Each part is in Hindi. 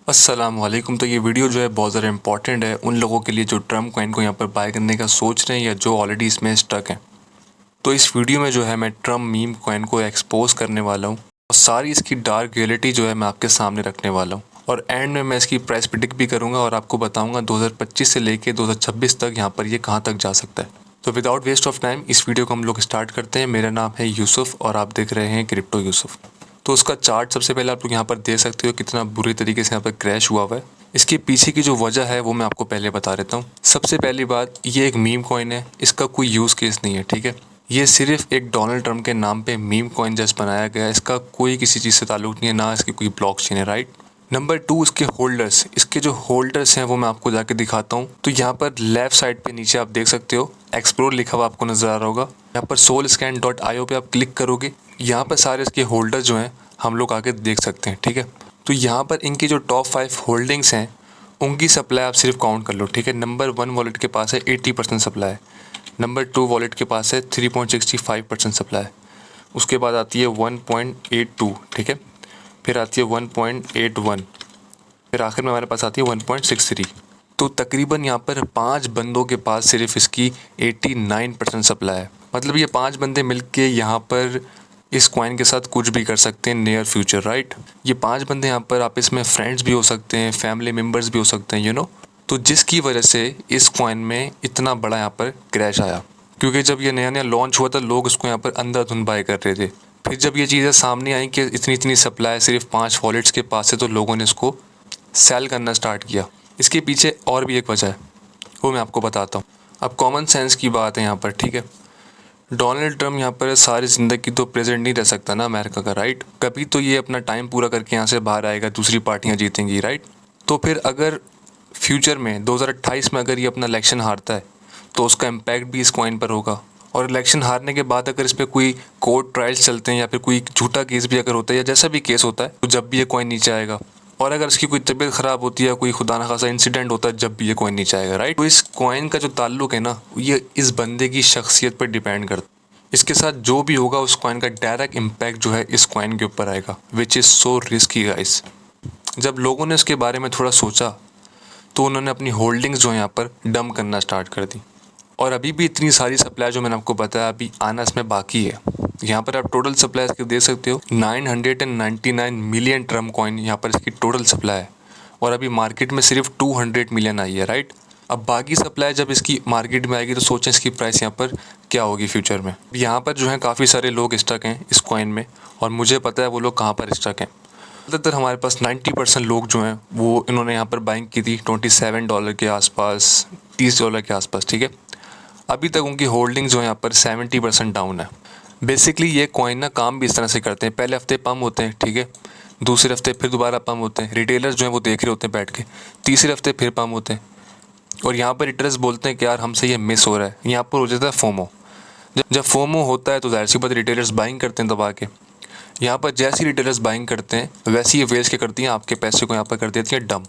अस्सलाम वालेकुम। तो ये वीडियो जो है बहुत ज़्यादा इंपॉर्टेंट है उन लोगों के लिए जो ट्रम्प कॉइन को यहाँ पर बाय करने का सोच रहे हैं या जो ऑलरेडी इसमें स्टक हैं। तो इस वीडियो में जो है मैं ट्रम्प मीम कॉइन को एक्सपोज करने वाला हूँ और सारी इसकी डार्क रियलिटी जो है मैं आपके सामने रखने वाला हूँ और एंड में मैं इसकी प्राइस प्रिडिक्ट भी करूँगा और आपको बताऊँगा 2025 से लेके 2026 तक यहाँ पर ये कहाँ तक जा सकता है। तो विदाउट वेस्ट ऑफ टाइम इस वीडियो को हम लोग स्टार्ट करते हैं। मेरा नाम है यूसुफ और आप देख रहे हैं क्रिप्टो यूसुफ। तो उसका चार्ट सबसे पहले आप लोग यहाँ पर देख सकते हो कितना बुरी तरीके से यहाँ पर क्रैश हुआ हुआ है। इसके पीछे की जो वजह है वो मैं आपको पहले बता देता हूँ। सबसे पहली बात, ये एक मीम कॉइन है, इसका कोई यूज़ केस नहीं है, ठीक है। ये सिर्फ एक डोनाल्ड ट्रम्प के नाम पे मीम कॉइन जस्ट बनाया गया है, इसका कोई किसी चीज़ से ताल्लुक नहीं है, ना इसकी कोई ब्लॉकचेन है, राइट। नंबर 2, इसके होल्डर्स, इसके जो होल्डर्स हैं वो मैं आपको जाके दिखाता हूँ। तो यहाँ पर लेफ्ट साइड पे नीचे आप देख सकते हो एक्सप्लोर लिखा हुआ आपको नज़र आ रहा होगा। यहाँ पर solscan.io पे आप क्लिक करोगे, यहाँ पर सारे इसके होल्डर्स जो हैं हम लोग आके देख सकते हैं, ठीक है। तो यहाँ पर इनकी जो टॉप 5 होल्डिंग्स हैं उनकी सप्लाई आप सिर्फ काउंट कर लो, ठीक है। नंबर 1 वॉलेट के पास है 80% सप्लाई, नंबर 2 वॉलेट के पास है 3.65% सप्लाई, उसके बाद आती है 1.82, ठीक है, फिर आती है 1.81, फिर आखिर में हमारे पास आती है 1.63। तो तकरीबन यहाँ पर 5 बंदों के पास सिर्फ इसकी 89% सप्लाई है। मतलब ये 5 बंदे मिलके यहाँ पर इस कॉइन के साथ कुछ भी कर सकते हैं नियर फ्यूचर, राइट। ये 5 बंदे यहाँ पर आप इसमें फ्रेंड्स भी हो सकते हैं, फैमिली मेम्बर्स भी हो सकते हैं, यू नो। तो जिसकी वजह से इस कॉइन में इतना बड़ा यहाँ पर क्रैश आया, क्योंकि जब ये नया नया लॉन्च हुआ था लोग इसको यहाँ पर अंधाधुंध बाय कर रहे थे। फिर जब ये चीज़ें सामने आई कि इतनी इतनी सप्लाई सिर्फ 5 वॉलेट्स के पास है, तो लोगों ने इसको सेल करना स्टार्ट किया। इसके पीछे और भी एक वजह है, वो मैं आपको बताता हूँ। अब कॉमन सेंस की बात है यहाँ पर, ठीक है। डोनाल्ड ट्रम्प यहाँ पर सारी ज़िंदगी तो प्रेजेंट नहीं रह सकता ना अमेरिका का, राइट। कभी तो ये अपना टाइम पूरा करके यहाँ से बाहर आएगा, दूसरी पार्टियाँ जीतेंगी, राइट। तो फिर अगर फ्यूचर में 2028 में अगर ये अपना इलेक्शन हारता है तो उसका इम्पैक्ट भी इस कॉइन पर होगा। और इलेक्शन हारने के बाद अगर इस पर कोई कोर्ट ट्रायल्स चलते हैं या फिर कोई झूठा केस भी अगर होता है या जैसा भी केस होता है, तो जब भी ये कॉइन नीचे आएगा। और अगर इसकी कोई तबीयत ख़राब होती है, कोई खुदा न खासा इंसिडेंट होता है, जब भी ये कॉइन नीचे आएगा, राइट। तो इस कॉइन का जो ताल्लुक है ना, ये इस बंदे की शख्सियत पर डिपेंड करता है। इसके साथ जो भी होगा उस कॉइन का डायरेक्ट इम्पैक्ट जो है इस कॉइन के ऊपर आएगा, which is so risky guys. जब लोगों ने इसके बारे में थोड़ा सोचा तो उन्होंने अपनी होल्डिंग्स जो है यहाँ पर डंप करना स्टार्ट कर दी। और अभी भी इतनी सारी सप्लाई जो मैंने आपको बताया अभी आना इसमें बाकी है। यहाँ पर आप टोटल सप्लाई इसकी देख सकते हो 999 मिलियन ट्रम्प कॉइन यहाँ पर इसकी टोटल सप्लाई है और अभी मार्केट में सिर्फ 200 मिलियन आई है, राइट। अब बाकी सप्लाई जब इसकी मार्केट में आएगी तो सोचें इसकी प्राइस यहाँ पर क्या होगी फ्यूचर में। यहाँ पर जो है काफ़ी सारे लोग स्टक हैं इस कॉइन में और मुझे पता है वो लोग कहाँ पर स्टक हैं। ज़्यादातर हमारे पास 90% लोग जो हैं वो इन्होंने यहाँ पर बाइंग की थी $27 के आसपास, $30 के आसपास, ठीक है। अभी तक उनकी होल्डिंग जो है यहाँ पर 70% डाउन है। बेसिकली ये कॉइन ना काम भी इस तरह से करते हैं, पहले हफ्ते पम्प होते हैं, ठीक है, दूसरे हफ्ते फिर दोबारा पम्प होते हैं, रिटेलर्स जो हैं वो देख रहे होते हैं बैठ के, तीसरे हफ्ते फिर पम्प होते हैं। और यहाँ पर रिटेलर्स बोलते हैं कि यार हमसे ये मिस हो रहा है। यहाँ पर हो जाता है फोमो। जब फोमो होता है तो जाहिर सी बात रिटेलर्स बाइंग करते हैं दबा के। यहाँ पर जैसी रिटेलर्स बाइंग करते हैं वैसे ही वेस्ट क्या करती हैं, आपके पैसे को यहाँ पर कर देती हैं डंप,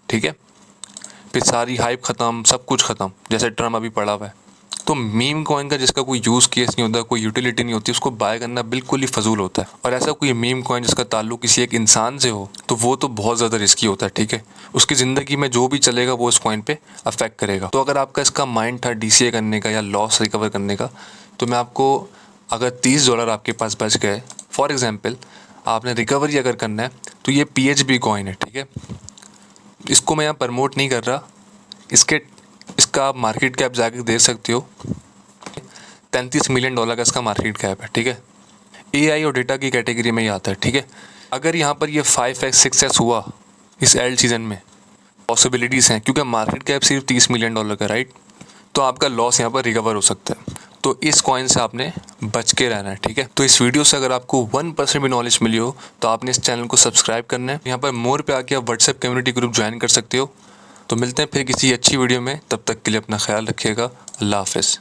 ठीक है। फिर सारी हाइप ख़त्म, सब कुछ ख़त्म, जैसे ट्रम्प अभी पड़ा हुआ है। तो मीम कॉइन का जिसका कोई यूज़ केस नहीं होता, कोई यूटिलिटी नहीं होती, उसको बाय करना बिल्कुल ही फजूल होता है। और ऐसा कोई मीम कॉइन जिसका ताल्लुक किसी एक इंसान से हो तो वो तो बहुत ज़्यादा रिस्की होता है, ठीक है। उसकी ज़िंदगी में जो भी चलेगा वो इस कॉइन पे अफेक्ट करेगा। तो अगर आपका इसका माइंड था DCA करने का या लॉस रिकवर करने का, तो मैं आपको, अगर $30 आपके पास बच गए, फॉर एग्ज़ाम्पल आपने रिकवरी अगर करना है, तो ये PHB कॉइन है, ठीक है। इसको मैं यहाँ प्रमोट नहीं कर रहा, इसका आप मार्केट कैप जाके देख सकते हो, $33 मिलियन का इसका मार्केट कैप है, ठीक है। AI और डेटा की कैटेगरी में ही आता है, ठीक है। अगर यहाँ पर ये 5x 6x हुआ इस एल्ड सीज़न में, पॉसिबिलिटीज़ हैं, क्योंकि मार्केट कैप सिर्फ $30 मिलियन का, राइट। तो आपका लॉस यहाँ पर रिकवर हो सकता है। तो इस कॉइन से आपने बच के रहना है, ठीक है। तो इस वीडियो से अगर आपको 1% भी नॉलेज मिली हो तो आपने इस चैनल को सब्सक्राइब करना है। यहाँ पर मोर पे आके आप व्हाट्सएप कम्युनिटी ग्रुप ज्वाइन कर सकते हो। तो मिलते हैं फिर किसी अच्छी वीडियो में, तब तक के लिए अपना ख्याल रखिएगा। अल्लाह हाफ़िज़।